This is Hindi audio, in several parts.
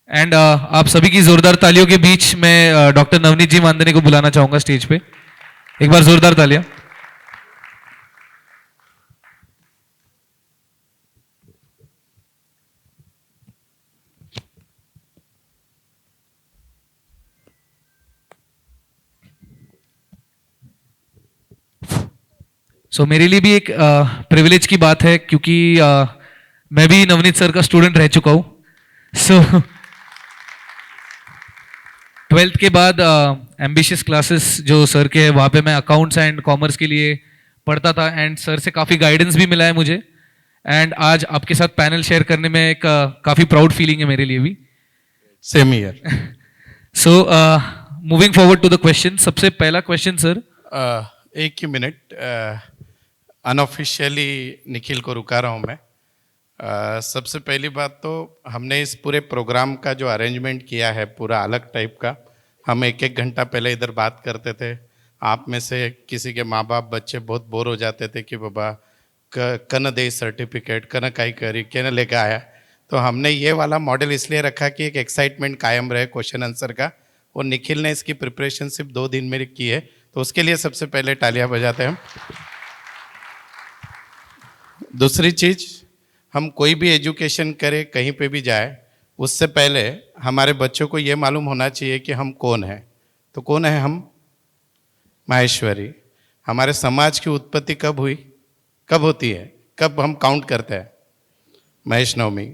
एंड आप सभी की जोरदार तालियों के बीच मैं डॉक्टर नवनीत जी मानदने को बुलाना चाहूंगा स्टेज पे। एक बार जोरदार तालियां। मेरे लिए भी एक प्रिविलेज की बात है क्योंकि मैं भी नवनीत सर का स्टूडेंट रह चुका हूं। ट्वेल्थ के बाद एम्बिशियस क्लासेस जो सर के हैं वहाँ पे मैं अकाउंट्स एंड कॉमर्स के लिए पढ़ता था एंड सर से काफ़ी गाइडेंस भी मिला है मुझे। एंड आज आपके साथ पैनल शेयर करने में एक काफ़ी प्राउड फीलिंग है मेरे लिए भी। Same year. So moving forward to the question, सबसे पहला क्वेश्चन सर। एक ही मिनट, अनऑफिशियली निखिल को रुका रहा हूँ मैं। सबसे पहली बात तो हमने इस पूरे प्रोग्राम का जो अरेंजमेंट किया है पूरा अलग टाइप का, हम एक एक घंटा पहले इधर बात करते थे। आप में से किसी के माँ बाप बच्चे बहुत बोर हो जाते थे कि बाबा कन दे सर्टिफिकेट, कन काई करी, क्या लेकर आया। तो हमने ये वाला मॉडल इसलिए रखा कि एक एक्साइटमेंट कायम रहे क्वेश्चन आंसर का, और निखिल ने इसकी प्रिपरेशन सिर्फ 2 दिन में की है, तो उसके लिए सबसे पहले तालियां बजाते हैं हम। दूसरी चीज़, हम कोई भी एजुकेशन करें कहीं पे भी जाए, उससे पहले हमारे बच्चों को ये मालूम होना चाहिए कि हम कौन हैं। तो कौन है हम? माहेश्वरी। हमारे समाज की उत्पत्ति कब हुई, कब होती है, कब हम काउंट करते हैं? महेश नवमी।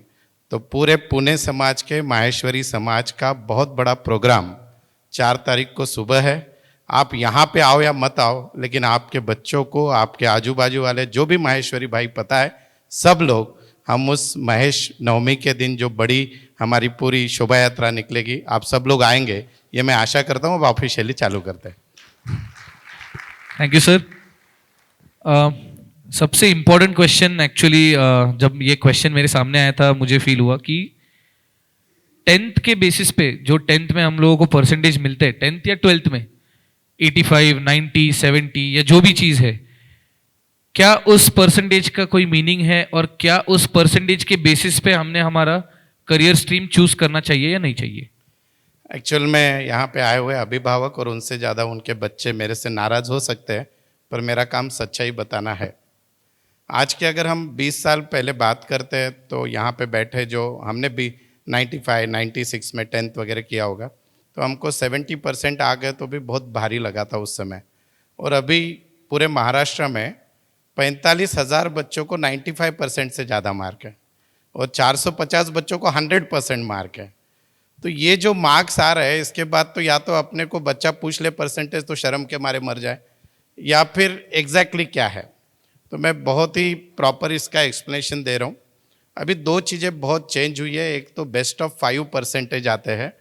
तो पूरे पुणे समाज के माहेश्वरी समाज का बहुत बड़ा प्रोग्राम 4 तारीख को सुबह है। आप यहाँ पे आओ या मत आओ, लेकिन आपके बच्चों को, आपके आजू बाजू वाले जो भी माहेश्वरी भाई पता है, सब लोग, हम उस महेश नवमी के दिन जो बड़ी हमारी पूरी शोभा यात्रा निकलेगी, आप सब लोग आएंगे, ये मैं आशा करता हूँ। अब ऑफिशियली चालू करते हैं। Thank you sir. सबसे इम्पोर्टेंट क्वेश्चन एक्चुअली, जब ये क्वेश्चन मेरे सामने आया था मुझे फील हुआ कि 10th के बेसिस पे, जो 10th में हम लोगों को परसेंटेज मिलते हैं 10th या 12th में 85, 90, 70 या जो भी चीज़ है, क्या उस परसेंटेज का कोई मीनिंग है और क्या उस परसेंटेज के बेसिस पे हमने हमारा करियर स्ट्रीम चूज करना चाहिए या नहीं चाहिए? एक्चुअल में यहाँ पे आए हुए अभिभावक और उनसे ज़्यादा उनके बच्चे मेरे से नाराज़ हो सकते हैं, पर मेरा काम सच्चाई बताना है। आज के अगर हम 20 साल पहले बात करते हैं तो यहाँ पे बैठे जो हमने भी 95, 96 में 10th वगैरह किया होगा, तो हमको 70% आ गए तो भी बहुत भारी लगा था उस समय। और अभी पूरे महाराष्ट्र में 45,000 बच्चों को 95% से ज़्यादा मार्क है और 450 बच्चों को 100% मार्क है। तो ये जो मार्क्स आ रहे हैं, इसके बाद तो या तो अपने को बच्चा पूछ ले परसेंटेज तो शर्म के मारे मर जाए, या फिर एग्जैक्टली क्या है। तो मैं बहुत ही प्रॉपर इसका एक्सप्लेनेशन दे रहा हूँ। अभी 2 चीज़ें बहुत चेंज हुई है। एक तो बेस्ट ऑफ 5% आते हैं,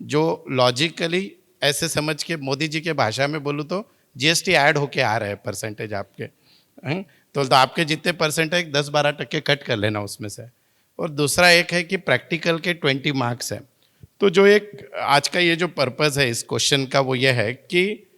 जो लॉजिकली ऐसे समझ के, मोदी जी के भाषा में बोलूँ तो जीएसटी ऐड होके आ रहे हैं परसेंटेज आपके। तो आपके जितने परसेंट है 10-12% कट कर लेना उसमें से। और दूसरा एक है कि प्रैक्टिकल के 20 मार्क्स हैं। तो जो एक आज का ये जो पर्पज़ है इस क्वेश्चन का, वो ये है कि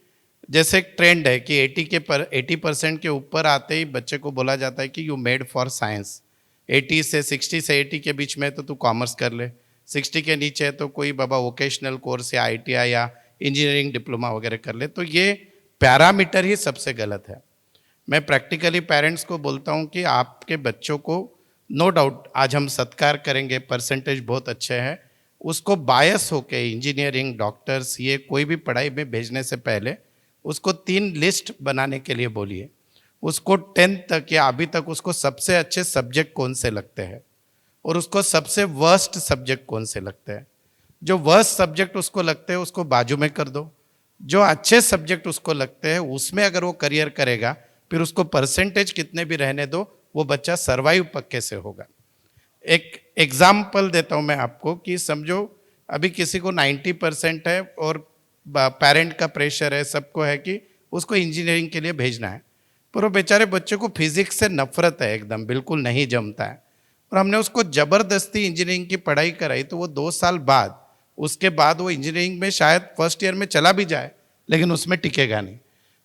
जैसे एक ट्रेंड है कि 80% के ऊपर आते ही बच्चे को बोला जाता है कि यू मेड फॉर साइंस। 60 से 80 के बीच में तो तू कॉमर्स कर ले, 60 के नीचे तो कोई बाबा वोकेशनल कोर्स या ITI या इंजीनियरिंग डिप्लोमा वगैरह कर ले। तो ये पैरामीटर ही सबसे गलत है। मैं प्रैक्टिकली पेरेंट्स को बोलता हूँ कि आपके बच्चों को, नो डाउट आज हम सत्कार करेंगे, परसेंटेज बहुत अच्छे हैं, उसको बायस होके इंजीनियरिंग, डॉक्टर्स, ये कोई भी पढ़ाई में भेजने से पहले उसको 3 लिस्ट बनाने के लिए बोलिए। उसको 10th तक या अभी तक उसको सबसे अच्छे सब्जेक्ट कौन से लगते हैं और उसको सबसे वर्स्ट सब्जेक्ट कौन से लगते हैं। जो वर्स्ट सब्जेक्ट उसको लगते हैं उसको बाजू में कर दो, जो अच्छे सब्जेक्ट उसको लगते हैं उसमें अगर वो करियर करेगा, फिर उसको परसेंटेज कितने भी रहने दो, वो बच्चा सर्वाइव पक्के से होगा। एक एग्जाम्पल देता हूँ मैं आपको कि समझो अभी किसी को 90% है और पेरेंट का प्रेशर है, सबको है कि उसको इंजीनियरिंग के लिए भेजना है, पर वो बेचारे बच्चे को फिजिक्स से नफरत है, एकदम बिल्कुल नहीं जमता है, और हमने उसको ज़बरदस्ती इंजीनियरिंग की पढ़ाई कराई। तो वो 2 साल बाद, उसके बाद वो इंजीनियरिंग में शायद फर्स्ट ईयर में चला भी जाए, लेकिन उसमें टिकेगा नहीं।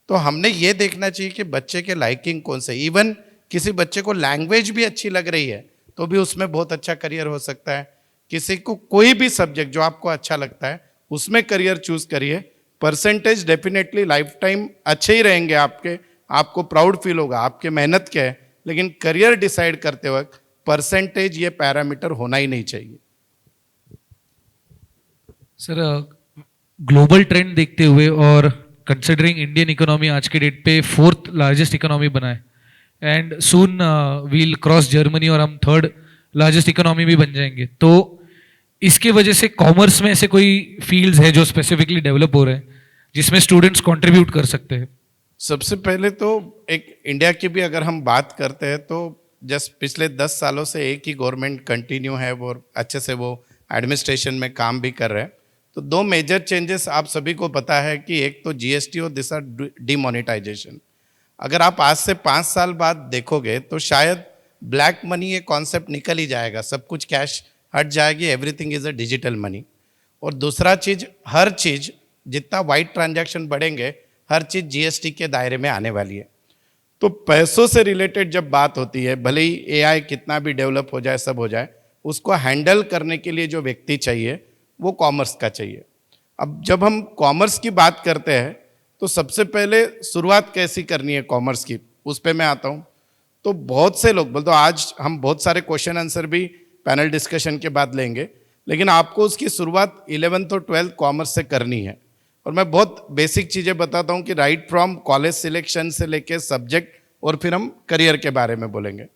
तो हमने ये देखना चाहिए कि बच्चे के लाइकिंग कौन से। इवन किसी बच्चे को लैंग्वेज भी अच्छी लग रही है तो भी उसमें बहुत अच्छा करियर हो सकता है। किसी को कोई भी सब्जेक्ट जो आपको अच्छा लगता है उसमें करियर चूज करिए। परसेंटेज डेफिनेटली लाइफ टाइम अच्छे ही रहेंगे आपके, आपको प्राउड फील होगा आपके मेहनत के है, लेकिन करियर डिसाइड करते वक्त परसेंटेज ये पैरामीटर होना ही नहीं चाहिए। सर, ग्लोबल ट्रेंड देखते हुए और कंसिडरिंग इंडियन इकोनॉमी आज के डेट पे फोर्थ लार्जेस्ट इकोनॉमी बना है, and soon will cross Germany और हम थर्ड लार्जेस्ट इकोनॉमी भी बन जाएंगे, तो इसके वजह से कॉमर्स में ऐसे कोई फील्ड्स है जो स्पेसिफिकली डेवलप हो रहे हैं जिसमें स्टूडेंट्स कंट्रीब्यूट कर सकते हैं? सबसे पहले तो एक इंडिया की भी अगर हम बात करते हैं तो जस्ट पिछले 10 सालों से एक ही गवर्नमेंट कंटिन्यू है, वो अच्छे से वो एडमिनिस्ट्रेशन में काम भी कर रहे हैं। तो दो मेजर चेंजेस आप सभी को पता है कि एक तो जीएसटी और दूसरा डिमोनेटाइजेशन। अगर आप आज से 5 साल बाद देखोगे तो शायद ब्लैक मनी ये कॉन्सेप्ट निकल ही जाएगा, सब कुछ कैश हट जाएगी, everything is a digital money. और दूसरा चीज, हर चीज जितना वाइट ट्रांजैक्शन बढ़ेंगे हर चीज जीएसटी के दायरे में आने वाली है। तो पैसों से रिलेटेड जब बात होती है, भले ही एआई कितना भी डेवलप हो जाए, सब हो जाए, उसको हैंडल करने के लिए जो व्यक्ति चाहिए वो कॉमर्स का चाहिए। अब जब हम कॉमर्स की बात करते हैं तो सबसे पहले शुरुआत कैसी करनी है कॉमर्स की, उस पर मैं आता हूँ। तो बहुत से लोग बोलते, तो आज हम बहुत सारे क्वेश्चन आंसर भी पैनल डिस्कशन के बाद लेंगे, लेकिन आपको उसकी शुरुआत 11th और 12th कॉमर्स से करनी है। और मैं बहुत बेसिक चीज़ें बताता हूँ कि राइट फ्रॉम कॉलेज सिलेक्शन से लेके सब्जेक्ट, और फिर हम करियर के बारे में बोलेंगे।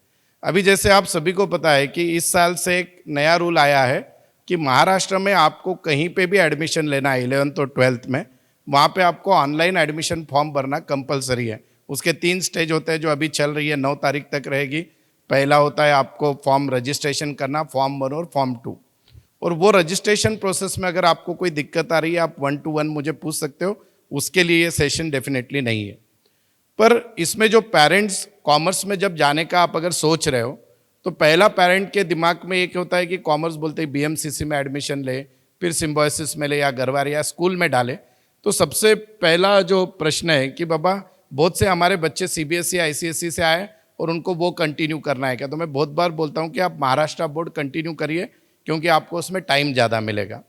अभी जैसे आप सभी को पता है कि इस साल से एक नया रूल आया है कि महाराष्ट्र में आपको कहीं पे भी एडमिशन लेना है 11th और 12th में, वहाँ पे आपको ऑनलाइन एडमिशन फॉर्म भरना कंपलसरी है। उसके 3 स्टेज होते हैं जो अभी चल रही है, 9 तारीख तक रहेगी। पहला होता है आपको फॉर्म रजिस्ट्रेशन करना, फॉर्म 1 और फॉर्म 2। और वो रजिस्ट्रेशन प्रोसेस में अगर आपको कोई दिक्कत आ रही है आप 1 to 1 मुझे पूछ सकते हो, उसके लिए ये सेशन डेफिनेटली नहीं है। पर इसमें जो पेरेंट्स कॉमर्स में जब जाने का आप अगर सोच रहे हो तो पहला पेरेंट के दिमाग में एक होता है कि कॉमर्स बोलते ही बीएमसीसी में एडमिशन ले, फिर सिम्बोसिस में ले या गरवारे या स्कूल में डाले। तो सबसे पहला जो प्रश्न है कि बाबा बहुत से हमारे बच्चे सीबीएसई आईसीएसई से आए और उनको वो कंटिन्यू करना है क्या? तो मैं बहुत बार बोलता हूँ कि आप महाराष्ट्र बोर्ड कंटिन्यू करिए क्योंकि आपको उसमें टाइम ज़्यादा मिलेगा।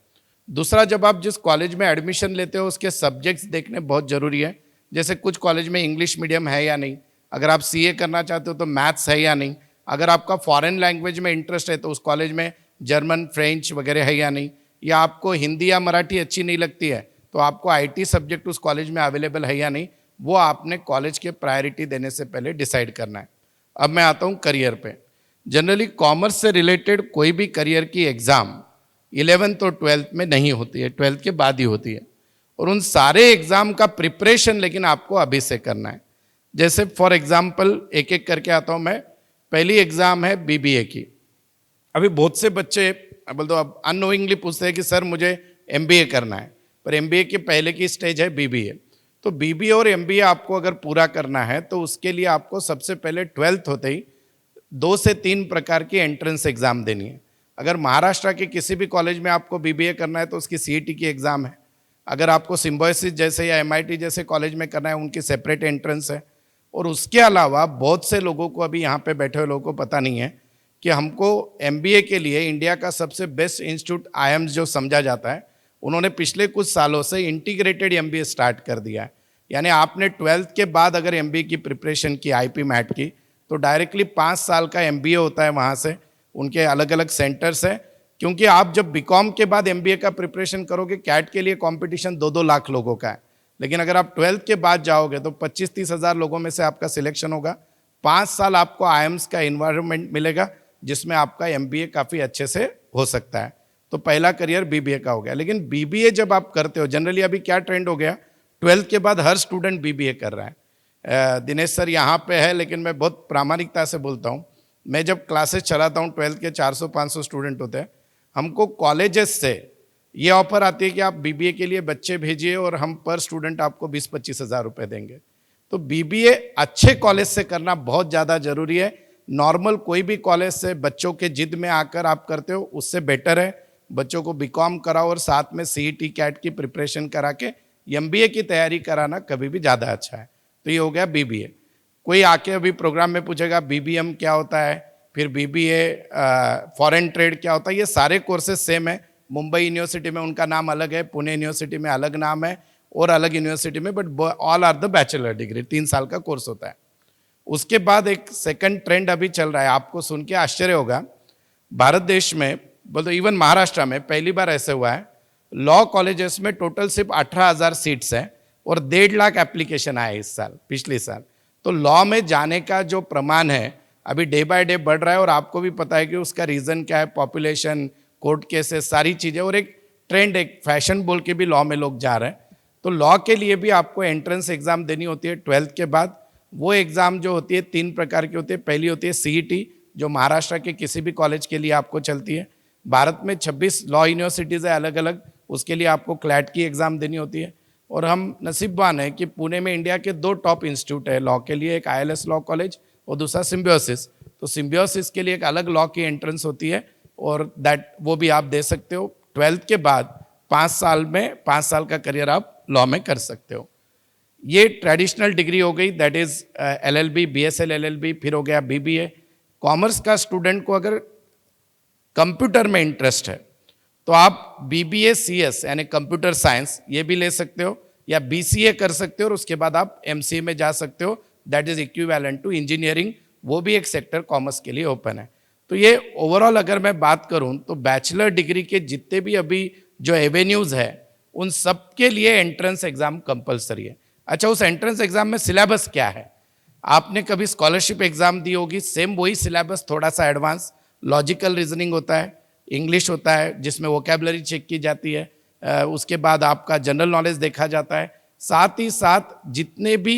दूसरा, जब आप जिस कॉलेज में एडमिशन लेते हो उसके सब्जेक्ट्स देखने बहुत ज़रूरी है। जैसे कुछ कॉलेज में इंग्लिश मीडियम है या नहीं, अगर आप सीए करना चाहते हो तो मैथ्स है या नहीं, अगर आपका फॉरेन लैंग्वेज में इंटरेस्ट है तो उस कॉलेज में जर्मन फ्रेंच वगैरह है या नहीं, या आपको हिंदी या मराठी अच्छी नहीं लगती है तो आपको आईटी सब्जेक्ट उस कॉलेज में अवेलेबल है या नहीं, वो आपने कॉलेज के प्रायोरिटी देने से पहले डिसाइड करना है। अब मैं आता हूँ करियर पे। जनरली कॉमर्स से रिलेटेड कोई भी करियर की एग्ज़ाम 11th और 12th में नहीं होती है, 12th के बाद ही होती है। और उन सारे एग्ज़ाम का प्रिपरेशन लेकिन आपको अभी से करना है। जैसे फॉर एग्जाम्पल एक एक करके आता हूँ मैं। पहली एग्ज़ाम है बीबीए की। अभी बहुत से बच्चे बोल दो अब अननोइंगली पूछते हैं कि सर मुझे एमबीए करना है, पर एमबीए के पहले की स्टेज है बीबीए। तो बीबीए और एमबीए आपको अगर पूरा करना है तो उसके लिए आपको सबसे पहले 12th होते ही 2 से 3 प्रकार की एंट्रेंस एग्ज़ाम देनी है। अगर महाराष्ट्र के किसी भी कॉलेज में आपको बीबीए करना है तो उसकी सीईटी की एग्ज़ाम है। अगर आपको सिम्बोसिस जैसे या एमआईटी जैसे कॉलेज में करना है उनकी सेपरेट एंट्रेंस है। और उसके अलावा बहुत से लोगों को, अभी यहाँ पे बैठे हुए लोगों को पता नहीं है कि हमको एमबीए के लिए इंडिया का सबसे बेस्ट इंस्टीट्यूट आईएम्स जो समझा जाता है, उन्होंने पिछले कुछ सालों से इंटीग्रेटेड एमबीए स्टार्ट कर दिया है। यानी आपने 12th के बाद अगर एमबीए की प्रिपरेशन की आईपी मैट की तो डायरेक्टली 5 साल का एमबीए होता है। वहाँ से उनके अलग अलग सेंटर्स हैं, क्योंकि आप जब बीकॉम के बाद एमबीए का प्रिपरेशन करोगे, कैट के लिए कंपटीशन 2-2 लाख लोगों का है, लेकिन अगर आप 12th के बाद जाओगे तो 25-30 हज़ार लोगों में से आपका सिलेक्शन होगा। 5 साल आपको आईएम्स का इन्वायरमेंट मिलेगा जिसमें आपका एमबीए काफ़ी अच्छे से हो सकता है। तो पहला करियर बीबीए का हो गया। लेकिन बीबीए जब आप करते हो, जनरली अभी क्या ट्रेंड हो गया, 12th के बाद हर स्टूडेंट बीबीए कर रहा है। दिनेश सर यहाँ पे है, लेकिन मैं बहुत प्रामाणिकता से बोलता हूँ, मैं जब क्लासेस चलाता हूँ 12th के 400-500 स्टूडेंट होते हैं, हमको कॉलेजेस से ये ऑफर आती है कि आप बीबीए के लिए बच्चे भेजिए और हम पर स्टूडेंट आपको 20-25 हज़ार रुपये देंगे। तो बीबीए अच्छे कॉलेज से करना बहुत ज़्यादा ज़रूरी है। नॉर्मल कोई भी कॉलेज से बच्चों के जिद में आकर आप करते हो उससे बेटर है बच्चों को बीकॉम कराओ और साथ में सीईटी कैट की प्रिपरेशन करा के एमबीए की तैयारी कराना कभी भी ज़्यादा अच्छा है। तो ये हो गया बीबीए। कोई आके अभी प्रोग्राम में पूछेगा बीबीएम क्या होता है, फिर बीबीए, फॉरेन ट्रेड क्या होता है, ये सारे कोर्सेज सेम है। मुंबई यूनिवर्सिटी में उनका नाम अलग है, पुणे यूनिवर्सिटी में अलग नाम है और अलग यूनिवर्सिटी में, but all are the bachelor degree, 3 साल का कोर्स होता है। उसके बाद एक सेकंड ट्रेंड अभी चल रहा है, आपको सुन के आश्चर्य होगा, भारत देश में बोलते इवन महाराष्ट्र में पहली बार ऐसे हुआ है, लॉ कॉलेजेस में टोटल सिर्फ 18,000 सीट्स हैं और 1.5 लाख एप्लीकेशन आए इस साल, पिछले साल। तो लॉ में जाने का जो प्रमाण है अभी डे बाय डे बढ़ रहा है, और आपको भी पता है कि उसका रीज़न क्या है, पॉपुलेशन, कोर्ट केसेस, सारी चीज़ें, और एक ट्रेंड, एक फैशन बोल के भी लॉ में लोग जा रहे हैं। तो लॉ के लिए भी आपको एंट्रेंस एग्ज़ाम देनी होती है 12th के बाद। वो एग्ज़ाम जो होती है 3 प्रकार की होती है। पहली होती है CET, जो महाराष्ट्र के किसी भी कॉलेज के लिए आपको चलती है। भारत में 26 लॉ यूनिवर्सिटीज़ है अलग अलग, उसके लिए आपको क्लैट की एग्ज़ाम देनी होती है। और हम नसीबवान हैं कि पुणे में इंडिया के 2 टॉप इंस्टीट्यूट है लॉ के लिए, एक ILS लॉ कॉलेज और दूसरा सिम्बियोसिस। तो सिम्बियोसिस के लिए एक अलग लॉ की एंट्रेंस होती है और वो भी आप दे सकते हो। 12th के बाद 5 साल में 5 साल का करियर आप लॉ में कर सकते हो। ये ट्रेडिशनल डिग्री हो गई, that is LLB, BSL LLB, फिर हो गया BBA। कॉमर्स का स्टूडेंट को अगर कंप्यूटर में इंटरेस्ट है तो आप BBA CS यानी कंप्यूटर साइंस ये भी ले सकते हो, या BCA कर सकते हो और उसके बाद आप MCA में जा सकते हो, that is equivalent to engineering. वो भी एक सेक्टर कॉमर्स के लिए ओपन है। तो ये ओवरऑल अगर मैं बात करूं तो बैचलर डिग्री के जितने भी अभी जो एवेन्यूज़ है उन सब के लिए एंट्रेंस एग्जाम कंपलसरी है। अच्छा, उस एंट्रेंस एग्जाम में सिलेबस क्या है? आपने कभी स्कॉलरशिप एग्जाम दी होगी, सेम वही सिलेबस, थोड़ा सा एडवांस। लॉजिकल रीजनिंग होता है, इंग्लिश होता है जिसमें वोकेबलरी चेक की जाती है, उसके बाद आपका जनरल नॉलेज देखा जाता है। साथ ही साथ जितने भी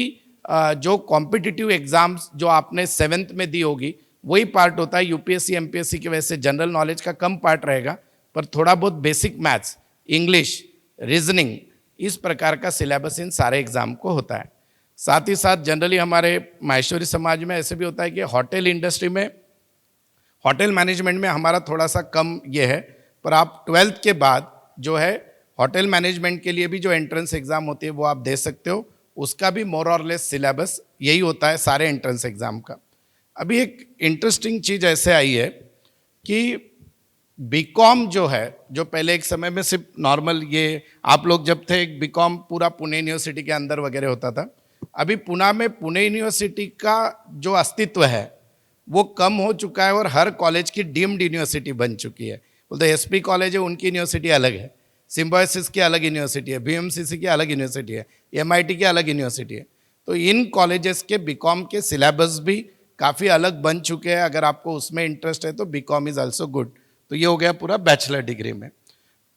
जो कॉम्पिटिटिव एग्जाम्स जो आपने 7th में दी होगी वही पार्ट होता है। UPSC MPSC की वजह से जनरल नॉलेज का कम पार्ट रहेगा, पर थोड़ा बहुत बेसिक मैथ्स, इंग्लिश, रीजनिंग, इस प्रकार का सिलेबस इन सारे एग्जाम को होता है। साथ ही साथ जनरली हमारे माहेश्वरी समाज में ऐसे भी होता है कि होटल इंडस्ट्री में, होटल मैनेजमेंट में हमारा थोड़ा सा कम ये है, पर आप 12th के बाद जो है होटल मैनेजमेंट के लिए भी जो एंट्रेंस एग्जाम होती है वो आप दे सकते हो। उसका भी मोर और लेस सिलेबस यही होता है सारे एंट्रेंस एग्जाम का। अभी एक इंटरेस्टिंग चीज़ ऐसे आई है कि बीकॉम जो है, जो पहले एक समय में सिर्फ नॉर्मल ये आप लोग जब थे एक बीकॉम पूरा पुणे यूनिवर्सिटी के अंदर वगैरह होता था, अभी पुणे में पुणे यूनिवर्सिटी का जो अस्तित्व है वो कम हो चुका है और हर कॉलेज की डीम्ड यूनिवर्सिटी बन चुकी है। बोलते SP कॉलेज है, उनकी यूनिवर्सिटी अलग है, सिम्बायोसिस की अलग यूनिवर्सिटी है, BMCC की अलग यूनिवर्सिटी है, MIT की अलग यूनिवर्सिटी है। तो इन कॉलेजेस के बीकॉम के सिलेबस भी काफ़ी अलग बन चुके हैं। अगर आपको उसमें इंटरेस्ट है तो बीकॉम इज़ आल्सो गुड। तो ये हो गया पूरा बैचलर डिग्री में।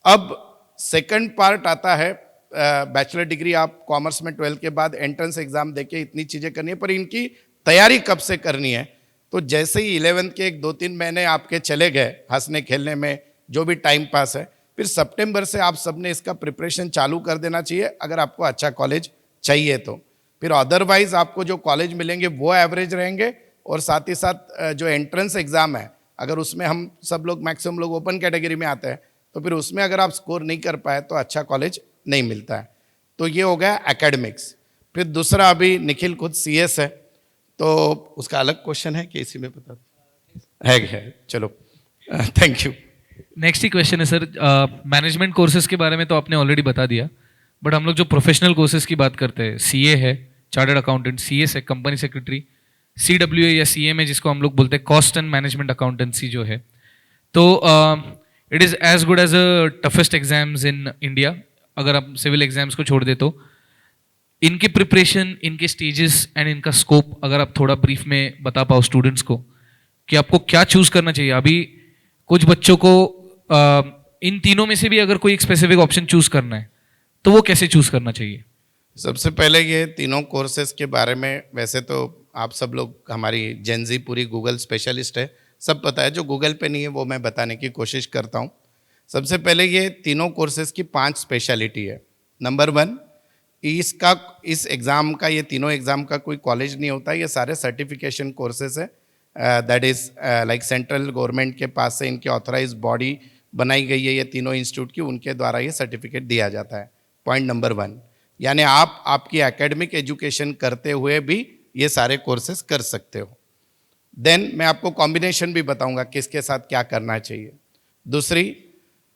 अब सेकंड पार्ट आता है, बैचलर डिग्री आप कॉमर्स में 12th के बाद एंट्रेंस एग्जाम देके इतनी चीज़ें करनी है, पर इनकी तैयारी कब से करनी है? तो जैसे ही 11th के 1-2-3 महीने आपके चले गए हंसने खेलने में, जो भी टाइम पास है, फिर सितंबर से आप सबने इसका प्रिपरेशन चालू कर देना चाहिए अगर आपको अच्छा कॉलेज चाहिए तो। फिर अदरवाइज आपको जो कॉलेज मिलेंगे वो एवरेज रहेंगे, और साथ ही साथ जो एंट्रेंस एग्ज़ाम है अगर उसमें हम सब लोग मैक्सिमम लोग ओपन कैटेगरी में आते हैं तो फिर उसमें अगर आप स्कोर नहीं कर पाए तो अच्छा कॉलेज नहीं मिलता है। तो ये हो गया एकेडमिक्स। फिर दूसरा, अभी निखिल खुद CS है तो उसका अलग क्वेश्चन है कि इसी में बता है। चलो, thank you. Next he question है सर, मैनेजमेंट कोर्सेज के बारे में तो आपने ऑलरेडी बता दिया, बट हम लोग जो प्रोफेशनल कोर्सेज की बात करते हैं, CA है, चार्टर्ड अकाउंटेंट, CS है, कंपनी सेक्रेटरी, CWA या CMA जिसको हम लोग बोलते हैं कॉस्ट एंड मैनेजमेंट अकाउंटेंसी जो है, तो it is as good as a toughest exams in India. अगर आप सिविल एग्जाम्स को छोड़ दे तो इनकी प्रिपरेशन, इनके स्टेजेस एंड इनका स्कोप अगर आप थोड़ा ब्रीफ में बता पाओ स्टूडेंट्स को कि आपको क्या चूज करना चाहिए। अभी कुछ बच्चों को इन तीनों में से भी अगर कोई एक स्पेसिफिक ऑप्शन चूज करना है तो वो कैसे चूज करना चाहिए? सबसे पहले ये तीनों कोर्सेज के बारे में, वैसे तो आप सब लोग, हमारी जेनजी पूरी गूगल स्पेशलिस्ट है, सब पता है। जो गूगल पे नहीं है वो मैं बताने की कोशिश करता हूँ। सबसे पहले ये तीनों कोर्सेज की 5 स्पेशलिटी है। नंबर 1, इस एग्ज़ाम का, ये तीनों एग्ज़ाम का कोई कॉलेज नहीं होता, ये सारे सर्टिफिकेशन कोर्सेज है। That is like central government के पास से इनकी ऑथराइज बॉडी बनाई गई है ये तीनों इंस्टीट्यूट की, उनके द्वारा ये सर्टिफिकेट दिया जाता है। पॉइंट नंबर 1, यानी आप आपकी एकेडमिक एजुकेशन करते हुए भी ये सारे कोर्सेज कर सकते हो। देन मैं आपको कॉम्बिनेशन भी बताऊंगा किसके साथ क्या करना चाहिए। दूसरी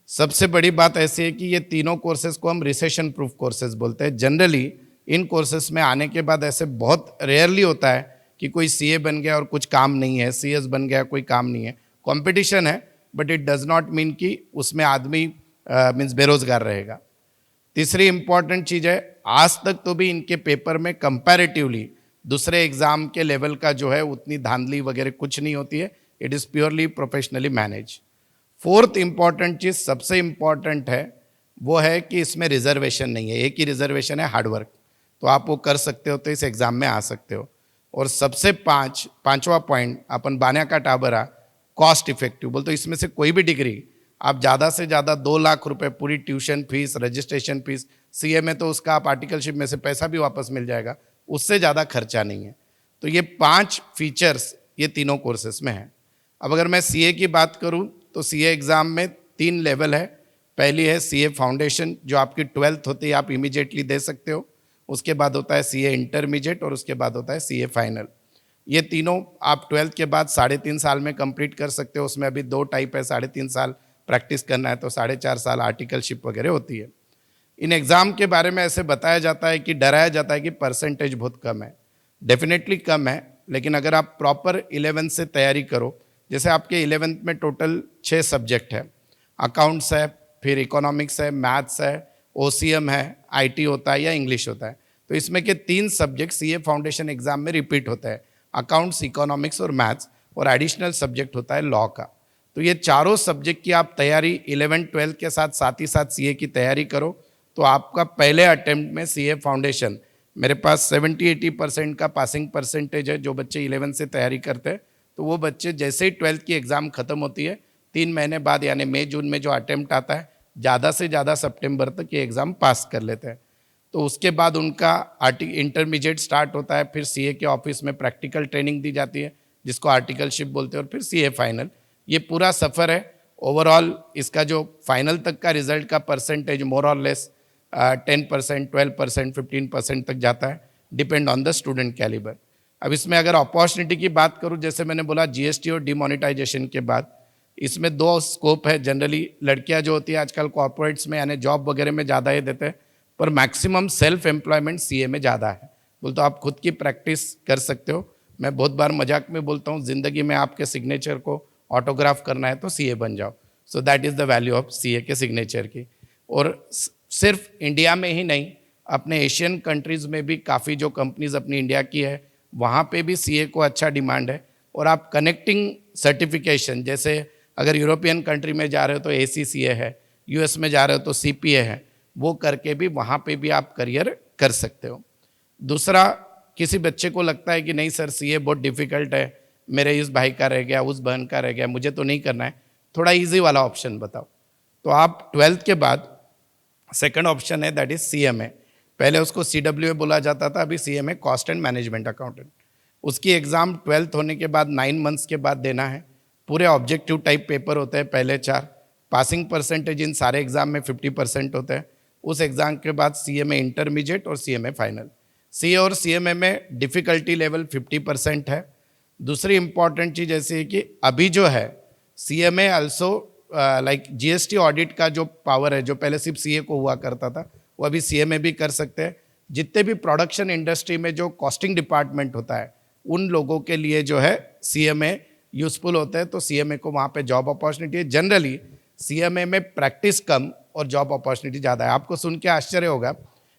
सबसे बड़ी बात ऐसी है कि ये तीनों कोर्सेज को हम रिसेशन प्रूफ कोर्सेज बोलते हैं। जनरली इन कोर्सेज में आने के बाद ऐसे बहुत रेयरली होता है कि कोई सीए बन गया और कुछ काम नहीं है, सीएस बन गया कोई काम नहीं है। कंपटीशन है but it does not mean कि उसमें आदमी मीन्स बेरोजगार रहेगा। तीसरी इंपॉर्टेंट चीज़ है, आज तक तो भी इनके पेपर में कंपैरेटिवली दूसरे एग्जाम के लेवल का जो है उतनी धांधली वगैरह कुछ नहीं होती है। It is purely professionally manage. Fourth important चीज़ सबसे इंपॉर्टेंट है वो है कि इसमें रिजर्वेशन नहीं है। एक ही रिजर्वेशन है हार्डवर्क, तो आप वो कर सकते हो तो इस एग्ज़ाम में आ सकते हो। और सबसे पांचवा पॉइंट अपन बान्या का टाबरा कॉस्ट इफेक्टिव बोलते, तो इसमें से कोई भी डिग्री आप ज़्यादा से ज़्यादा 2 लाख रुपए पूरी tuition fees, registration fees, CA में तो उसका आप आर्टिकलशिप में से पैसा भी वापस मिल जाएगा, उससे ज़्यादा खर्चा नहीं है। तो ये 5 फीचर्स ये तीनों कोर्सेस में है। अब अगर मैं सीए की बात करूं तो सीए एग्ज़ाम में 3 लेवल है। पहली है सीए फाउंडेशन, जो आपकी 12th होती है, आप इमीडिएटली दे सकते हो। उसके बाद होता है सीए इंटरमीडिएट और उसके बाद होता है सीए फाइनल। ये तीनों आप 12th के बाद 3.5 साल में कंप्लीट कर सकते हो। उसमें अभी 2 टाइप है, 3.5 साल प्रैक्टिस करना है तो 4.5 साल आर्टिकलशिप वगैरह होती है। इन एग्ज़ाम के बारे में ऐसे बताया जाता है कि डराया जाता है कि परसेंटेज बहुत कम है। डेफिनेटली कम है, लेकिन अगर आप प्रॉपर 11th से तैयारी करो, जैसे आपके 11th में टोटल 6 सब्जेक्ट है, अकाउंट्स है, फिर इकोनॉमिक्स है, मैथ्स है, ओसीएम है, आईटी होता है या इंग्लिश होता है, तो इसमें के 3 सब्जेक्ट सीए फाउंडेशन एग्जाम में रिपीट होता है, अकाउंट्स, इकोनॉमिक्स और मैथ्स, और एडिशनल सब्जेक्ट होता है लॉ का। तो ये चारों सब्जेक्ट की आप तैयारी 11th-12th के साथ ही साथ सीए की तैयारी करो, तो आपका पहले अटेम्प्ट में सीए फाउंडेशन, मेरे पास 70-80% का पासिंग परसेंटेज है। जो बच्चे 11th से तैयारी करते हैं तो वो बच्चे जैसे ही 12th की एग्ज़ाम ख़त्म होती है 3 महीने बाद यानी मई जून में जो अटेम्प्ट आता है, ज़्यादा से ज़्यादा सितंबर तक ये एग्ज़ाम पास कर लेते हैं। तो उसके बाद उनका इंटरमीडिएट स्टार्ट होता है, फिर सीए के ऑफिस में प्रैक्टिकल ट्रेनिंग दी जाती है जिसको आर्टिकलशिप बोलते हैं, और फिर सीए फाइनल। ये पूरा सफ़र है। ओवरऑल इसका जो फाइनल तक का रिजल्ट का परसेंटेज मोर और लेस 10%, 12%, 15% तक जाता है, depend on the student calibre. अब इसमें अगर अपॉर्चुनिटी की बात करूं, जैसे मैंने बोला जीएसटी और डिमोनेटाइजेशन के बाद इसमें 2 स्कोप है। जनरली लड़कियां जो होती है आजकल कॉर्पोरेट्स में यानी जॉब वगैरह में ज़्यादा ही देते हैं, पर मैक्सिमम सेल्फ एम्प्लॉयमेंट सीए में ज़्यादा है। बोल तो आप खुद की प्रैक्टिस कर सकते हो। मैं बहुत बार मजाक में बोलता हूँ, ज़िंदगी में आपके सिग्नेचर को ऑटोग्राफ करना है तो सीए बन जाओ। So that is the value of CA के सिग्नेचर की। और सिर्फ इंडिया में ही नहीं, अपने एशियन कंट्रीज़ में भी काफ़ी जो कंपनीज अपनी इंडिया की है वहाँ पे भी सीए को अच्छा डिमांड है। और आप कनेक्टिंग सर्टिफिकेशन, जैसे अगर यूरोपियन कंट्री में जा रहे हो तो एसीसीए है, यूएस में जा रहे हो तो सीपीए है, वो करके भी वहाँ पे भी आप करियर कर सकते हो। दूसरा, किसी बच्चे को लगता है कि नहीं सर सीए बहुत डिफ़िकल्ट है, मेरे इस भाई का रह गया, उस बहन का रह गया, मुझे तो नहीं करना है, थोड़ा ईजी वाला ऑप्शन बताओ। तो आप 12th के बाद सेकंड ऑप्शन है, दैट इज सीएमए। पहले उसको सीडब्ल्यूए बोला जाता था, अभी CMA cost and management accountant. उसकी एग्ज़ाम 12th होने के बाद 9 मंथ्स के बाद देना है। पूरे ऑब्जेक्टिव टाइप पेपर होते हैं पहले 4। पासिंग परसेंटेज इन सारे एग्ज़ाम में 50% होते हैं। उस एग्ज़ाम के बाद सीएमए इंटरमीडिएट और सीएमए फाइनल। सीए और सीएमए में डिफ़िकल्टी लेवल 50% है। दूसरी इंपॉर्टेंट चीज़ ऐसी है कि अभी जो है CMA also like GST audit का जो पावर है, जो पहले सिर्फ सीए को हुआ करता था, वो अभी सीएमए भी कर सकते हैं। जितने भी प्रोडक्शन इंडस्ट्री में जो कॉस्टिंग डिपार्टमेंट होता है उन लोगों के लिए जो है सीएमए यूजफुल होता है, तो सीएमए को वहाँ पे जॉब अपॉर्चुनिटी है। जनरली सीएमए में प्रैक्टिस कम और जॉब अपॉर्चुनिटी ज़्यादा है। आपको सुन के आश्चर्य होगा,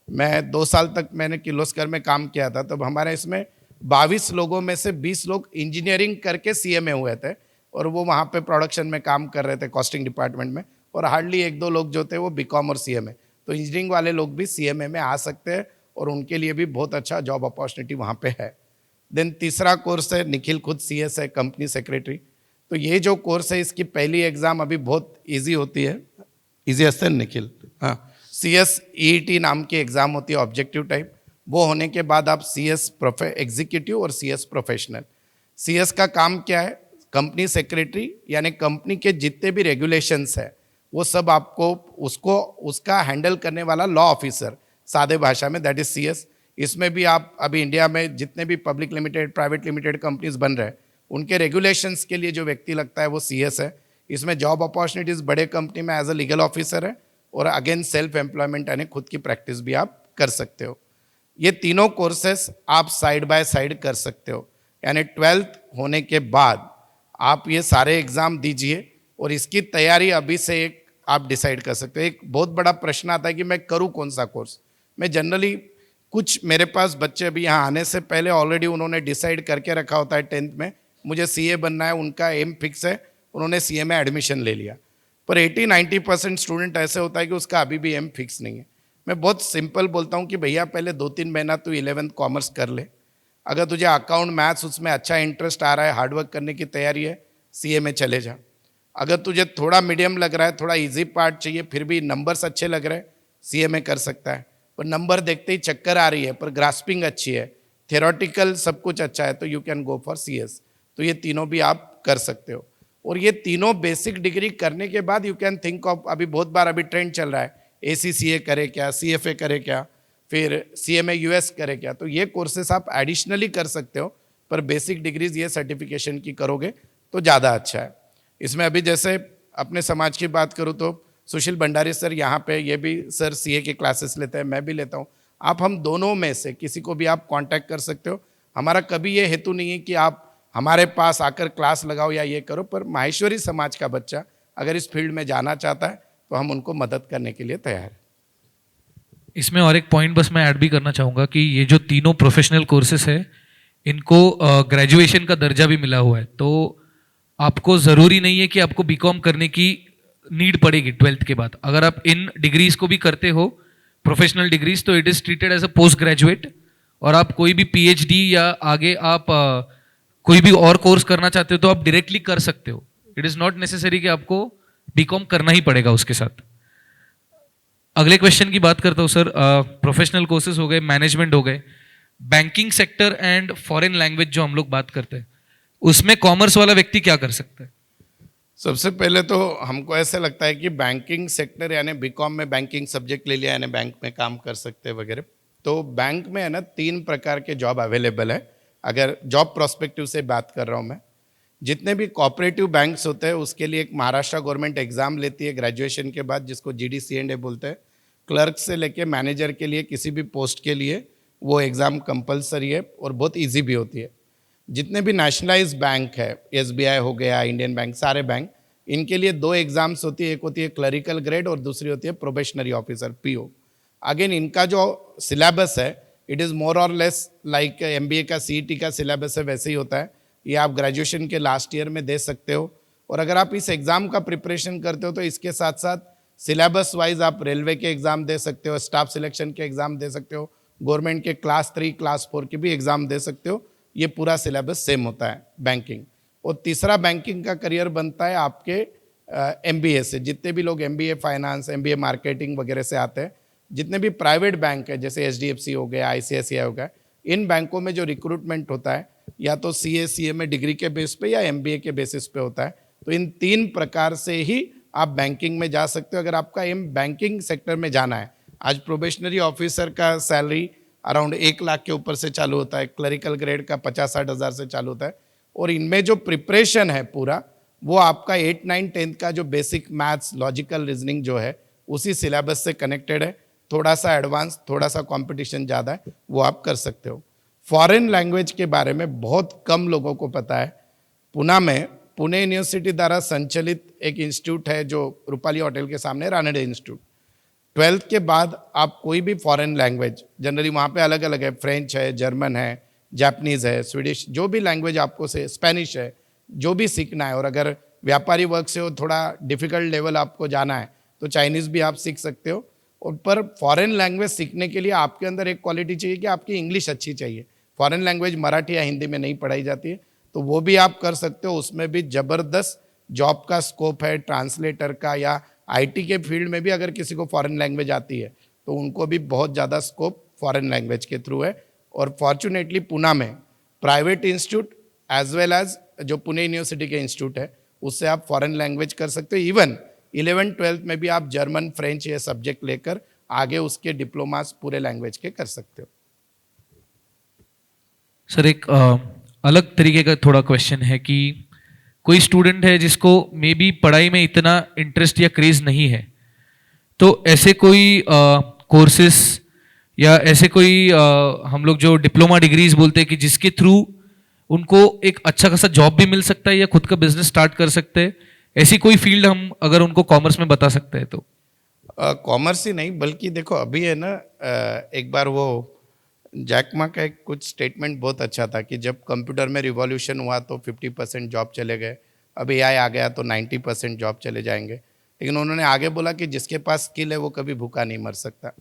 मैं 2 साल तक मैंने किर्लोस्कर में काम किया था, तब हमारे इसमें 22 लोगों में से 20 लोग इंजीनियरिंग करके सीएमए हुए थे और वो वहाँ पे प्रोडक्शन में काम कर रहे थे कॉस्टिंग डिपार्टमेंट में, और हार्डली 1-2 लोग जो थे वो बीकॉम और सीएमए। तो इंजीनियरिंग वाले लोग भी सीएमए में आ सकते हैं और उनके लिए भी बहुत अच्छा जॉब अपॉर्चुनिटी वहाँ पे है। देन तीसरा कोर्स है, निखिल खुद सीएस है, कंपनी सेक्रेटरी। तो ये जो कोर्स है इसकी पहली एग्ज़ाम अभी बहुत ईजी होती है। ईजी हस्ते निखिल, हाँ, सीएस ईईटी नाम की एग्ज़ाम होती है ऑब्जेक्टिव टाइप। वो होने के बाद आप सीएस एग्जीक्यूटिव और सीएस प्रोफेशनल। सीएस का काम क्या है? कंपनी सेक्रेटरी, यानी कंपनी के जितने भी रेगुलेशंस है वो सब आपको उसका हैंडल करने वाला लॉ ऑफिसर, सादे भाषा में, दैट इज सीएस। इसमें भी आप अभी इंडिया में जितने भी public limited, private limited companies बन रहे हैं उनके रेगुलेशंस के लिए जो व्यक्ति लगता है वो CS है। इसमें जॉब अपॉर्चुनिटीज़ बड़े कंपनी में एज अ लीगल ऑफिसर है, और अगेन सेल्फ एम्प्लॉयमेंट यानी खुद की प्रैक्टिस भी आप कर सकते हो। ये तीनों कोर्सेस आप साइड बाय साइड कर सकते हो, यानी 12th होने के बाद आप ये सारे एग्ज़ाम दीजिए और इसकी तैयारी अभी से एक आप डिसाइड कर सकते हो। एक बहुत बड़ा प्रश्न आता है कि मैं करूँ कौन सा कोर्स। मैं जनरली, कुछ मेरे पास बच्चे अभी यहाँ आने से पहले ऑलरेडी उन्होंने डिसाइड करके रखा होता है 10th में मुझे CA बनना है, उनका एम फिक्स है, उन्होंने CA में एडमिशन ले लिया। पर 80-90% स्टूडेंट ऐसे होता है कि उसका अभी भी एम फिक्स नहीं है। मैं बहुत सिंपल बोलता हूँ कि भैया पहले 2-3 महीना तू 11th कॉमर्स कर ले, अगर तुझे अकाउंट मैथ्स उसमें अच्छा इंटरेस्ट आ रहा है, हार्डवर्क करने की तैयारी है, CA में चले जा। अगर तुझे थोड़ा मीडियम लग रहा है, थोड़ा इजी पार्ट चाहिए, फिर भी नंबर्स अच्छे लग रहे हैं, CA में कर सकता है। पर नंबर देखते ही चक्कर आ रही है, पर ग्रास्पिंग अच्छी है, थियोरेटिकल सब कुछ अच्छा है, तो you can go for CS। तो ये तीनों भी आप कर सकते हो। और ये तीनों बेसिक डिग्री करने के बाद यू कैन थिंक ऑफ, अभी बहुत बार अभी ट्रेंड चल रहा है ACCA करे क्या, CFA करे क्या, फिर CMA US करे क्या। तो ये कोर्सेस आप एडिशनली कर सकते हो, पर बेसिक डिग्रीज ये सर्टिफिकेशन की करोगे तो ज़्यादा अच्छा है। इसमें अभी जैसे अपने समाज की बात करूँ तो सुशील भंडारी सर यहाँ पे, ये भी सर CA के क्लासेस लेते हैं, मैं भी लेता हूँ। आप हम दोनों में से किसी को भी आप कांटेक्ट कर सकते हो। हमारा कभी ये हेतु नहीं है कि आप हमारे पास आकर क्लास लगाओ या ये करो, पर माहेश्वरी समाज का बच्चा अगर इस फील्ड में जाना चाहता है तो हम उनको मदद करने के लिए तैयार हैं। इसमें और एक पॉइंट बस मैं ऐड भी करना चाहूँगा कि ये जो तीनों प्रोफेशनल कोर्सेस है, इनको ग्रेजुएशन का दर्जा भी मिला हुआ है। तो आपको ज़रूरी नहीं है कि आपको बीकॉम करने की नीड पड़ेगी 12th के बाद। अगर आप इन डिग्रीज को भी करते हो, प्रोफेशनल डिग्रीज, तो it is treated as a post graduate. और आप कोई भी PhD या आगे आप कोई भी और कोर्स करना चाहते हो तो आप डायरेक्टली कर सकते हो। इट इज़ नॉट नेसेसरी कि आपको बीकॉम करना ही पड़ेगा उसके साथ। अगले क्वेश्चन की बात करता हूँ सर। प्रोफेशनल कोर्सेज हो गए, मैनेजमेंट हो गए, banking sector and foreign language जो हम लोग बात करते हैं, उसमें कॉमर्स वाला व्यक्ति क्या कर सकता है? सबसे पहले तो हमको ऐसे लगता है कि बैंकिंग सेक्टर यानी बीकॉम में बैंकिंग सब्जेक्ट ले लिया यानी बैंक में काम कर सकते हैं वगैरह। तो बैंक में है ना 3 प्रकार के जॉब अवेलेबल है। अगर जॉब प्रोस्पेक्टिव से बात कर रहा हूँ मैं, जितने भी कोऑपरेटिव बैंक्स होते हैं उसके लिए एक महाराष्ट्र गवर्नमेंट एग्जाम लेती है ग्रेजुएशन के बाद, जिसको GD/CA बोलते हैं। क्लर्क से लेके मैनेजर के लिए किसी भी पोस्ट के लिए वो एग्ज़ाम कंपलसरी है और बहुत ईजी भी होती है। जितने भी नेशनलाइज बैंक है, SBI हो गया, इंडियन बैंक, सारे बैंक, इनके लिए 2 एग्जाम्स होती है। एक होती है क्लरिकल ग्रेड और दूसरी होती है प्रोबेशनरी ऑफिसर, PO। अगेन इनका जो सिलेबस है इट इज़ मोर और लेस लाइक MBA का CET का सिलेबस है, वैसे ही होता है। ये आप ग्रेजुएशन के लास्ट ईयर में दे सकते हो। और अगर आप इस एग्ज़ाम का प्रिपरेशन करते हो तो इसके साथ साथ सिलेबस वाइज आप रेलवे के एग्ज़ाम दे सकते हो, स्टाफ सिलेक्शन के एग्ज़ाम दे सकते हो, गवर्नमेंट के क्लास 3 क्लास 4 के भी एग्ज़ाम दे सकते हो। ये पूरा सिलेबस सेम होता है बैंकिंग। और तीसरा बैंकिंग का करियर बनता है आपके MBA से। जितने भी लोग MBA फाइनेंस, MBA मार्केटिंग वगैरह से आते हैं, जितने भी प्राइवेट बैंक है जैसे HDFC हो गया, ICICI हो गया, इन बैंकों में जो रिक्रूटमेंट होता है या तो CA में डिग्री के बेस पे या MBA के बेसिस पे होता है। तो इन 3 प्रकार से ही आप बैंकिंग में जा सकते हो अगर आपका एम बैंकिंग सेक्टर में जाना है। आज प्रोबेशनरी ऑफिसर का सैलरी अराउंड 1 लाख के ऊपर से चालू होता है, क्लरिकल ग्रेड का 50-60 हज़ार से चालू होता है। और इनमें जो प्रिपरेशन है पूरा, वो आपका 8, 9, 10th का जो बेसिक मैथ्स, लॉजिकल रीजनिंग जो है उसी सिलेबस से कनेक्टेड है। थोड़ा सा एडवांस, थोड़ा सा कंपटीशन ज़्यादा है, वो आप कर सकते हो। फॉरेन लैंग्वेज के बारे में बहुत कम लोगों को पता है। पुणे यूनिवर्सिटी द्वारा संचालित एक इंस्टीट्यूट है जो रूपाली होटल के सामने, रानडे इंस्टीट्यूट। 12th के बाद आप कोई भी फॉरेन लैंग्वेज, जनरली वहाँ पे अलग अलग है, फ्रेंच है, जर्मन है, जापानीज़ है, स्वीडिश, जो भी लैंग्वेज आपको से, स्पेनिश है, जो भी सीखना है। और अगर व्यापारी वर्ग से हो, थोड़ा डिफ़िकल्ट लेवल आपको जाना है तो चाइनीज़ भी आप सीख सकते हो। और पर फॉरेन लैंग्वेज सीखने के लिए आपके अंदर एक क्वालिटी चाहिए कि आपकी इंग्लिश अच्छी चाहिए। फॉरेन लैंग्वेज मराठी या हिंदी में नहीं पढ़ाई जाती है, तो वो भी आप कर सकते हो। उसमें भी ज़बरदस्त जॉब का स्कोप है, ट्रांसलेटर का, या IT के फील्ड में भी अगर किसी को फॉरेन लैंग्वेज आती है तो उनको भी बहुत ज़्यादा स्कोप फॉरेन लैंग्वेज के थ्रू है। और फॉर्चुनेटली पुणे में private institute as well as जो पुणे यूनिवर्सिटी के इंस्टीट्यूट है उससे आप फॉरेन लैंग्वेज कर सकते हो। इवन 11th-12th में भी आप जर्मन, फ्रेंच ये सब्जेक्ट लेकर आगे उसके डिप्लोमास पूरे लैंग्वेज के कर सकते हो। सर एक अलग तरीके का थोड़ा क्वेश्चन है कि कोई स्टूडेंट है जिसको मे बी पढ़ाई में इतना इंटरेस्ट या क्रेज नहीं है, तो ऐसे कोई कोर्सेस या ऐसे कोई हम लोग जो डिप्लोमा डिग्रीज बोलते हैं कि जिसके थ्रू उनको एक अच्छा खासा जॉब भी मिल सकता है या खुद का बिजनेस स्टार्ट कर सकते हैं, ऐसी कोई फील्ड हम अगर उनको कॉमर्स में बता सकते हैं तो? कॉमर्स ही नहीं, बल्कि देखो अभी है ना, एक बार वो जैक मा का एक कुछ स्टेटमेंट बहुत अच्छा था कि जब कंप्यूटर में रिवॉल्यूशन हुआ तो 50% जॉब चले गए, अब एआई आ गया तो 90% जॉब चले जाएंगे। लेकिन उन्होंने आगे बोला कि जिसके पास स्किल है वो कभी भूखा नहीं मर सकता।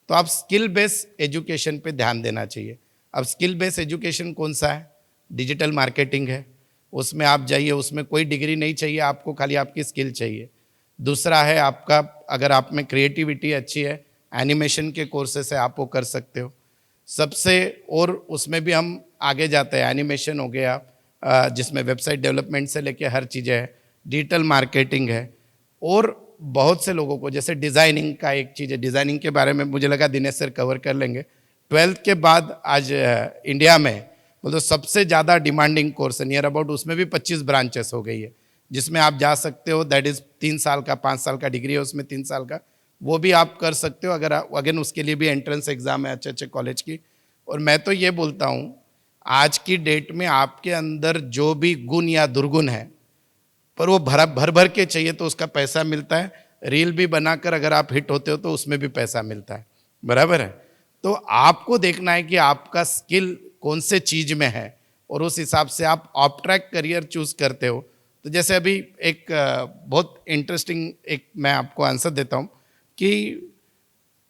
तो आप स्किल बेस एजुकेशन पे ध्यान देना चाहिए। अब स्किल बेस एजुकेशन कौन सा है? डिजिटल मार्केटिंग है, उसमें आप जाइए, उसमें कोई डिग्री नहीं चाहिए आपको, खाली आपकी स्किल चाहिए। दूसरा है आपका, अगर आप में क्रिएटिविटी अच्छी है, एनिमेशन के कोर्सेस है, आप वो कर सकते हो सबसे। और उसमें भी हम आगे जाते हैं, एनिमेशन हो गया जिसमें वेबसाइट डेवलपमेंट से लेके हर चीज़ें है, डिजिटल मार्केटिंग है। और बहुत से लोगों को जैसे डिज़ाइनिंग का एक चीज़ है, डिज़ाइनिंग के बारे में मुझे लगा दिनेश सर कवर कर लेंगे। 12th के बाद आज इंडिया में मतलब सबसे ज़्यादा डिमांडिंग कोर्स है नियर अबाउट, उसमें भी 25 ब्रांचेस हो गई है जिसमें आप जा सकते हो। दैट इज़ 3 साल का, 5 साल का डिग्री है उसमें 3 साल का, वो भी आप कर सकते हो। अगर अगेन उसके लिए भी एंट्रेंस एग्जाम है अच्छे अच्छे कॉलेज की। और मैं तो ये बोलता हूँ आज की डेट में आपके अंदर जो भी गुण या दुर्गुण है, पर वो भर भर के चाहिए तो उसका पैसा मिलता है। रील भी बनाकर अगर आप हिट होते हो तो उसमें भी पैसा मिलता है, बराबर है। तो आपको देखना है कि आपका स्किल कौन से चीज में है और उस हिसाब से आप ऑफ ट्रैक करियर चूज करते हो। तो जैसे अभी एक बहुत इंटरेस्टिंग एक मैं आपको आंसर देता हूँ कि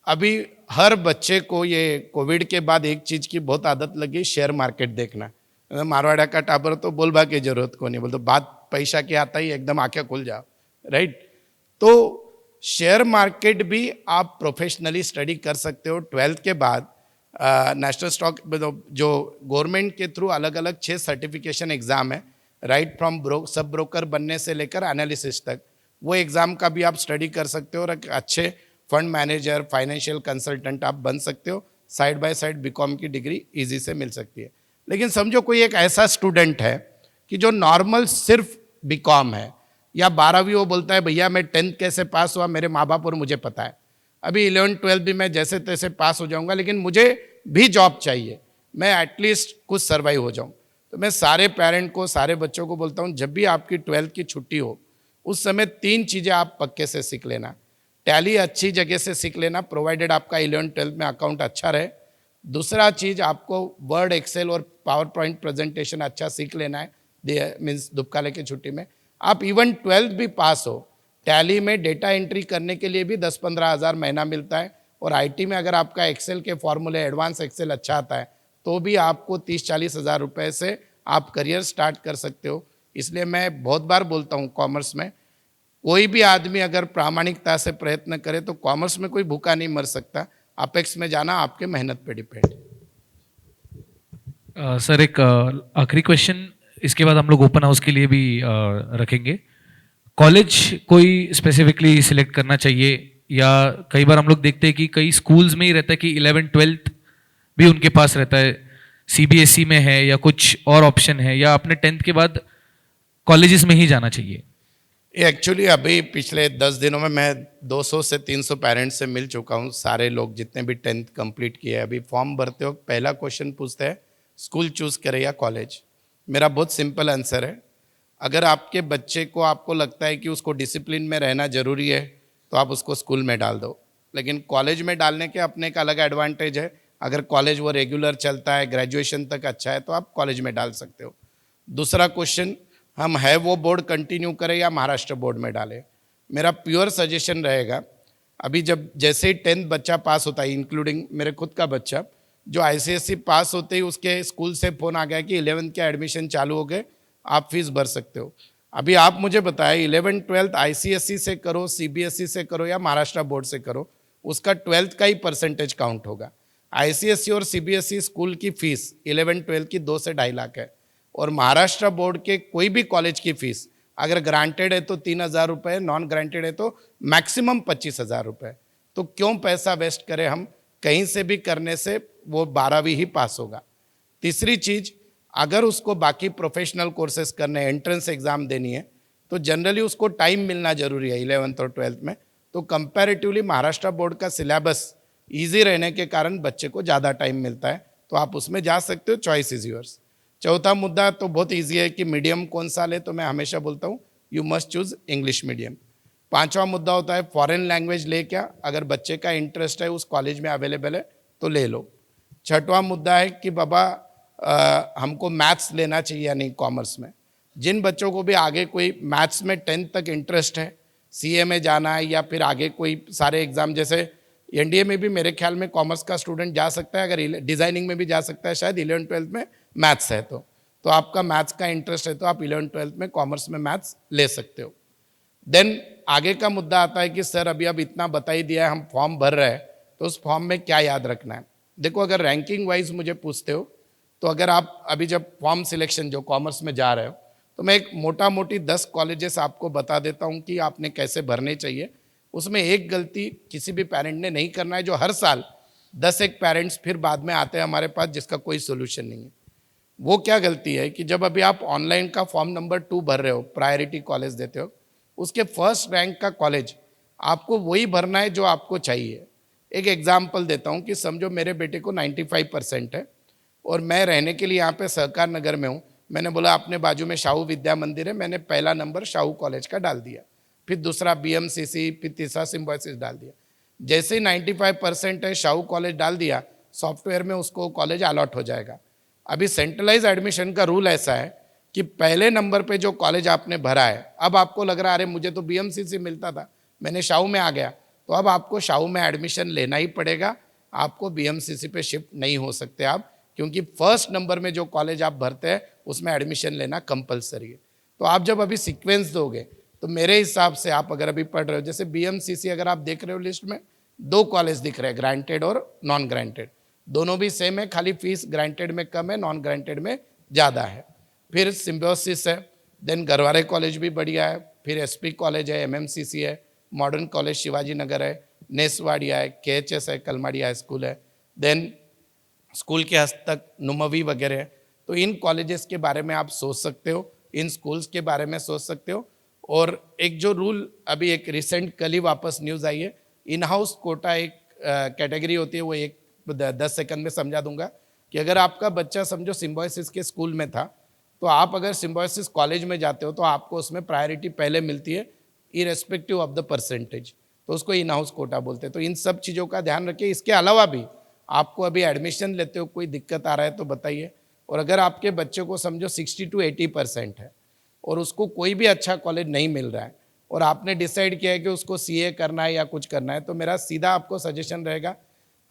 अभी हर बच्चे को ये कोविड के बाद एक चीज की बहुत आदत लगी, शेयर मार्केट देखना। मारवाड़ा का टाबर तो बोलबा की जरूरत को नहीं, बोल तो बात पैसा की आता ही एकदम आंखें खुल जाओ, राइट। तो शेयर मार्केट भी आप प्रोफेशनली स्टडी कर सकते हो 12th के बाद। नेशनल स्टॉक जो गवर्नमेंट के थ्रू अलग अलग 6 सर्टिफिकेशन एग्जाम है, राइट फ्रॉम सब ब्रोकर बनने से लेकर एनालिसिस तक, वो एग्जाम का भी आप स्टडी कर सकते हो और एक अच्छे फंड मैनेजर, फाइनेंशियल कंसल्टेंट आप बन सकते हो। साइड बाय साइड बीकॉम की डिग्री इजी से मिल सकती है। लेकिन समझो कोई एक ऐसा स्टूडेंट है कि जो नॉर्मल सिर्फ बीकॉम है या 12वीं, वो बोलता है भैया मैं 10th कैसे पास हुआ मेरे माँ बाप और मुझे पता है, अभी 11th 12th भी मैं जैसे तैसे पास हो जाऊंगा, लेकिन मुझे भी जॉब चाहिए, मैं एटलीस्ट कुछ सर्वाइव हो जाऊं। तो मैं सारे पेरेंट को, सारे बच्चों को बोलता हूं जब भी आपकी 12th की छुट्टी हो उस समय 3 चीज़ें आप पक्के से सीख लेना। टैली अच्छी जगह से सीख लेना, प्रोवाइडेड आपका 11th 12th में अकाउंट अच्छा रहे। दूसरा चीज़ आपको वर्ड, एक्सेल और पावर पॉइंट प्रेजेंटेशन अच्छा सीख लेना है, मीन्स दुपकाले की छुट्टी में। आप इवन 12th भी पास हो, टैली में डेटा एंट्री करने के लिए भी 10-15 हज़ार महीना मिलता है। और आईटी में अगर आपका एक्सेल के फॉर्मूले, एडवांस एक्सेल अच्छा आता है तो भी आपको 30-40 हज़ार रुपये से आप करियर स्टार्ट कर सकते हो। इसलिए मैं बहुत बार बोलता हूँ कॉमर्स में कोई भी आदमी अगर प्रामाणिकता से प्रयत्न करे तो कॉमर्स में कोई भूखा नहीं मर सकता। अपेक्स में जाना आपके मेहनत पे डिपेंड। सर एक आखिरी क्वेश्चन, इसके बाद हम लोग ओपन हाउस के लिए भी रखेंगे। कॉलेज कोई स्पेसिफिकली सिलेक्ट करना चाहिए या कई बार हम लोग देखते हैं कि कई स्कूल्स में ही रहता है कि 11th 12th भी उनके पास रहता है, सीबीएसई में है या कुछ और ऑप्शन है, या अपने 10th के बाद कॉलेजेस में ही जाना चाहिए? ये एक्चुअली अभी पिछले 10 दिनों में मैं 200 से 300 पेरेंट्स से मिल चुका हूँ। सारे लोग जितने भी 10th कंप्लीट किए, अभी फॉर्म भरते हो पहला क्वेश्चन पूछते हैं स्कूल चूज करें या कॉलेज। मेरा बहुत सिंपल आंसर है, अगर आपके बच्चे को, आपको लगता है कि उसको डिसिप्लिन में रहना जरूरी है तो आप उसको स्कूल में डाल दो। लेकिन कॉलेज में डालने के अपने एक अलग एडवांटेज है, अगर कॉलेज वो रेगुलर चलता है, ग्रेजुएशन तक अच्छा है तो आप कॉलेज में डाल सकते हो। दूसरा क्वेश्चन, हम है वो बोर्ड कंटिन्यू करें या महाराष्ट्र बोर्ड में डालें। मेरा प्योर सजेशन रहेगा, अभी जब जैसे ही 10th बच्चा पास होता है, इंक्लूडिंग मेरे खुद का बच्चा, जो आईसीएसई पास होते ही उसके स्कूल से फ़ोन आ गया कि 11th के एडमिशन चालू हो गए, आप फीस भर सकते हो। अभी आप मुझे बताएं 11th 12th आईसीएसई से करो, सीबीएसई से करो या महाराष्ट्र बोर्ड से करो, उसका 12th का ही परसेंटेज काउंट होगा। आईसीएसई और सीबीएसई स्कूल की फीस 11th 12th की 2 से 2.5 लाख है, और महाराष्ट्र बोर्ड के कोई भी कॉलेज की फीस अगर ग्रांटेड है तो 3,000 रुपये, नॉन ग्रांटेड है तो मैक्सिमम 25,000 रुपये। तो क्यों पैसा वेस्ट करें हम, कहीं से भी करने से वो 12वीं ही पास होगा। तीसरी चीज, अगर उसको बाकी प्रोफेशनल कोर्सेज करने हैं, एंट्रेंस एग्जाम देनी है, तो जनरली उसको टाइम मिलना जरूरी है 11th और 12th में। तो कंपैरेटिवली महाराष्ट्र बोर्ड का सिलेबस ईजी रहने के कारण बच्चे को ज़्यादा टाइम मिलता है, तो आप उसमें जा सकते हो, चॉइस इज योर्स। चौथा मुद्दा तो बहुत ईजी है कि मीडियम कौन सा ले, तो मैं हमेशा बोलता हूँ you must choose English medium. पांचवा मुद्दा होता है फॉरेन लैंग्वेज ले क्या, अगर बच्चे का इंटरेस्ट है, उस कॉलेज में अवेलेबल है तो ले लो। छठवां मुद्दा है कि बाबा हमको मैथ्स लेना चाहिए या नहीं कॉमर्स में। जिन बच्चों को भी आगे कोई मैथ्स में 10th तक इंटरेस्ट है, सीए में जाना है या फिर आगे कोई सारे एग्जाम, जैसे एनडीए में भी मेरे ख्याल में कॉमर्स का स्टूडेंट जा सकता है, अगर डिज़ाइनिंग में भी जा सकता है शायद 11th 12th में मैथ्स है तो आपका मैथ्स का इंटरेस्ट है तो आप 11th 12th में कॉमर्स में मैथ्स ले सकते हो। देन आगे का मुद्दा आता है कि सर अभी अब इतना बता ही दिया है, हम फॉर्म भर रहे हैं, तो उस फॉर्म में क्या याद रखना है। देखो, अगर रैंकिंग वाइज मुझे पूछते हो तो अगर आप अभी जब फॉर्म सिलेक्शन जो कॉमर्स में जा रहे हो, तो मैं एक मोटा मोटी 10 कॉलेजेस आपको बता देता हूँ कि आपने कैसे भरने चाहिए। उसमें एक गलती किसी भी पेरेंट ने नहीं करना है, जो हर साल 10 एक पेरेंट्स फिर बाद में आते हैं हमारे पास जिसका कोई सोल्यूशन नहीं है। वो क्या गलती है कि जब अभी आप ऑनलाइन का फॉर्म नंबर 2 भर रहे हो, प्रायोरिटी कॉलेज देते हो, उसके फर्स्ट रैंक का कॉलेज आपको वही भरना है जो आपको चाहिए। एक एग्जाम्पल देता हूँ कि समझो मेरे बेटे को 95% है और मैं रहने के लिए यहाँ पे सहकार नगर में हूँ। मैंने बोला अपने बाजू में शाहू विद्या मंदिर है, मैंने पहला नंबर शाहू कॉलेज का डाल दिया, फिर दूसरा बीएमसीसी, फिर तीसरा सिम्बोसिस डाल दिया। जैसे ही 95% है शाहू कॉलेज डाल दिया, सॉफ्टवेयर में उसको कॉलेज अलॉट हो जाएगा। अभी सेंट्रलाइज एडमिशन का रूल ऐसा है कि पहले नंबर पे जो कॉलेज आपने भरा है, अब आपको लग रहा है अरे मुझे तो बीएमसीसी मिलता था, मैंने शाहू में आ गया, तो अब आपको शाहू में एडमिशन लेना ही पड़ेगा, आपको बीएमसीसी पे शिफ्ट नहीं हो सकते आप, क्योंकि फर्स्ट नंबर में जो कॉलेज आप भरते हैं उसमें एडमिशन लेना कंपलसरी है। तो आप जब अभी सीक्वेंस दोगे तो मेरे हिसाब से आप अगर अभी पढ़ रहे हो, जैसे बीएमसीसी अगर आप देख रहे हो लिस्ट में 2 कॉलेज दिख रहे हैं, ग्रांटेड और नॉन ग्रांटेड, दोनों भी सेम है, खाली फीस ग्रांटेड में कम है, नॉन ग्रांटेड में ज़्यादा है। फिर सिम्बोसिस है, देन गरवारे कॉलेज भी बढ़िया है, फिर एसपी कॉलेज है, एमएमसीसी है, मॉडर्न कॉलेज शिवाजी नगर है, नेसवाड़िया है, केएचएस है, कलमाड़ी हाई स्कूल है, देन स्कूल के हद तक नुमवी वगैरह है। तो इन कॉलेजेस के बारे में आप सोच सकते हो, इन स्कूल्स के बारे में सोच सकते हो। और एक जो रूल अभी एक रिसेंट कल ही वापस न्यूज़ आई है, इन हाउस कोटा एक कैटेगरी होती है, वो एक 10 सेकंड में समझा दूंगा कि अगर आपका बच्चा समझो सिम्बोसिस के स्कूल में था, तो आप अगर सिम्बोसिस कॉलेज में जाते हो तो आपको उसमें प्रायोरिटी पहले मिलती है इरेस्पेक्टिव ऑफ द परसेंटेज, तो उसको इन हाउस कोटा बोलते हैं। तो इन सब चीज़ों का ध्यान रखिए। इसके अलावा भी आपको अभी एडमिशन लेते हो कोई दिक्कत आ रहा है तो बताइए। और अगर आपके बच्चे को समझो 60 to 80% है और उसको कोई भी अच्छा कॉलेज नहीं मिल रहा है और आपने डिसाइड किया है कि उसको सीए करना है या कुछ करना है, तो मेरा सीधा आपको सजेशन रहेगा,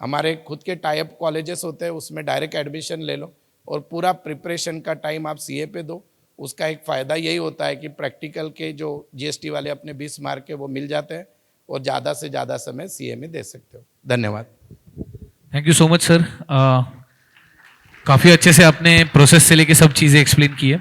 हमारे खुद के टाइप कॉलेजेस होते हैं, उसमें डायरेक्ट एडमिशन ले लो और पूरा प्रिपरेशन का टाइम आप सीए पे दो। उसका एक फ़ायदा यही होता है कि प्रैक्टिकल के जो जीएसटी वाले अपने 20 मार्क के वो मिल जाते हैं और ज़्यादा से ज़्यादा समय सीए में दे सकते हो। धन्यवाद। Thank you so much sir. काफ़ी अच्छे से आपने प्रोसेस से लेके सब चीज़ें एक्सप्लेन की है।